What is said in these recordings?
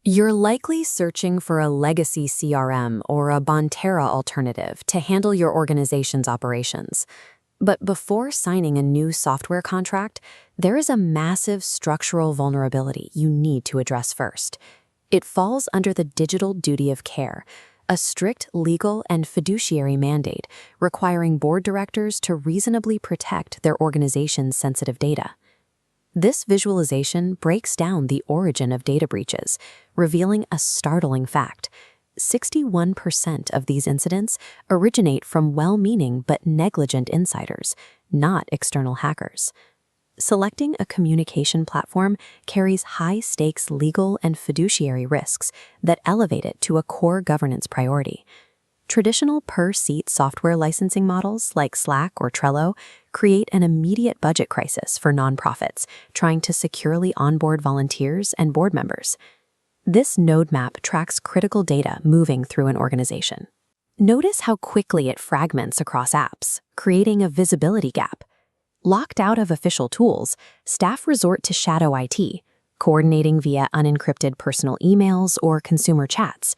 You're likely searching for a legacy CRM or a Bonterra alternative to handle your organization's operations. But before signing a new software contract, there is a massive structural vulnerability you need to address first. It falls under the digital duty of care, a strict legal and fiduciary mandate requiring board directors to reasonably protect their organization's sensitive data. This visualization breaks down the origin of data breaches, revealing a startling fact. 61% of these incidents originate from well-meaning but negligent insiders, not external hackers. Selecting a communication platform carries high-stakes legal and fiduciary risks that elevate it to a core governance priority. Traditional per-seat software licensing models like Slack or Trello create an immediate budget crisis for nonprofits trying to securely onboard volunteers and board members. This node map tracks critical data moving through an organization. Notice how quickly it fragments across apps, creating a visibility gap. Locked out of official tools, staff resort to shadow IT, coordinating via unencrypted personal emails or consumer chats.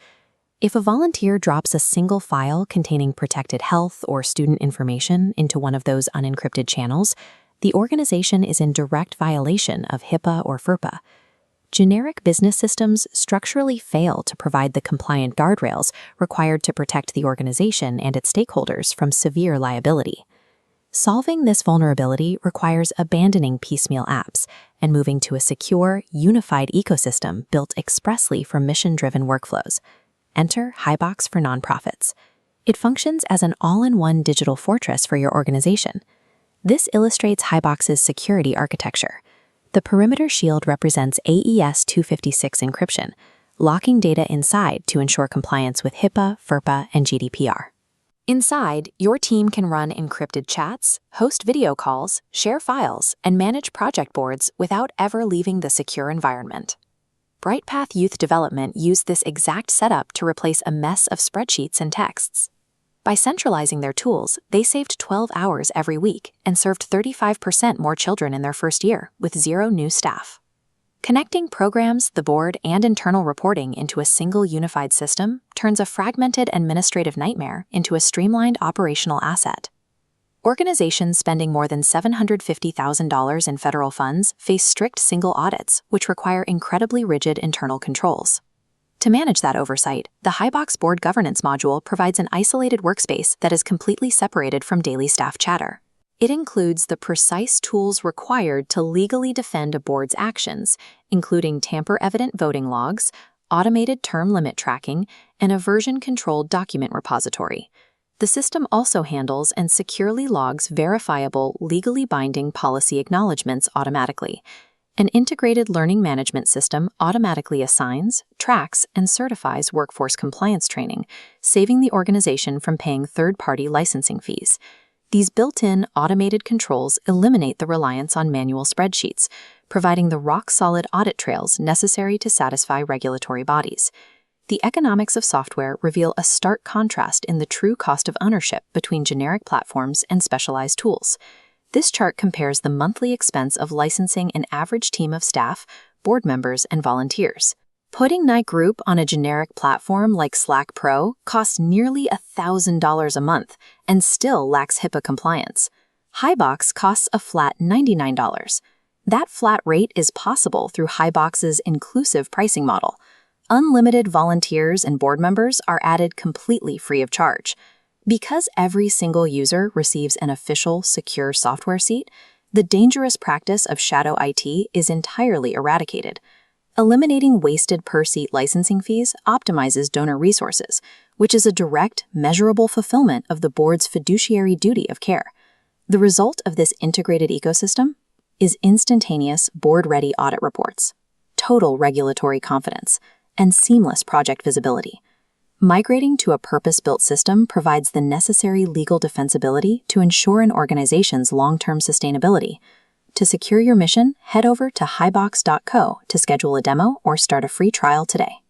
If a volunteer drops a single file containing protected health or student information into one of those unencrypted channels, the organization is in direct violation of HIPAA or FERPA. Generic business systems structurally fail to provide the compliant guardrails required to protect the organization and its stakeholders from severe liability. Solving this vulnerability requires abandoning piecemeal apps and moving to a secure, unified ecosystem built expressly for mission-driven workflows. Enter Highbox for Nonprofits. It functions as an all-in-one digital fortress for your organization. This illustrates Highbox's security architecture. The perimeter shield represents AES 256 encryption, locking data inside to ensure compliance with HIPAA, FERPA, and GDPR. Inside, your team can run encrypted chats, host video calls, share files, and manage project boards without ever leaving the secure environment. BrightPath Youth Development used this exact setup to replace a mess of spreadsheets and texts. By centralizing their tools, they saved 12 hours every week and served 35% more children in their first year with 0 new staff. Connecting programs, the board, and internal reporting into a single unified system turns a fragmented administrative nightmare into a streamlined operational asset. Organizations spending more than $750,000 in federal funds face strict single audits, which require incredibly rigid internal controls. To manage that oversight, the Highbox Board Governance module provides an isolated workspace that is completely separated from daily staff chatter. It includes the precise tools required to legally defend a board's actions, including tamper-evident voting logs, automated term limit tracking, and a version-controlled document repository. The system also handles and securely logs verifiable, legally binding policy acknowledgments automatically. An integrated learning management system automatically assigns, tracks, and certifies workforce compliance training, saving the organization from paying third-party licensing fees. These built-in automated controls eliminate the reliance on manual spreadsheets, providing the rock-solid audit trails necessary to satisfy regulatory bodies. The economics of software reveal a stark contrast in the true cost of ownership between generic platforms and specialized tools. This chart compares the monthly expense of licensing an average team of staff, board members, and volunteers. Putting Night Group on a generic platform like Slack Pro costs nearly $1,000 a month and still lacks HIPAA compliance. Highbox costs a flat $99. That flat rate is possible through Highbox's inclusive pricing model. Unlimited volunteers and board members are added completely free of charge. Because every single user receives an official, secure software seat, the dangerous practice of shadow IT is entirely eradicated. Eliminating wasted per-seat licensing fees optimizes donor resources, which is a direct, measurable fulfillment of the board's fiduciary duty of care. The result of this integrated ecosystem is instantaneous, board-ready audit reports, total regulatory confidence, and seamless project visibility. Migrating to a purpose-built system provides the necessary legal defensibility to ensure an organization's long-term sustainability. To secure your mission, head over to highbox.co to schedule a demo or start a free trial today.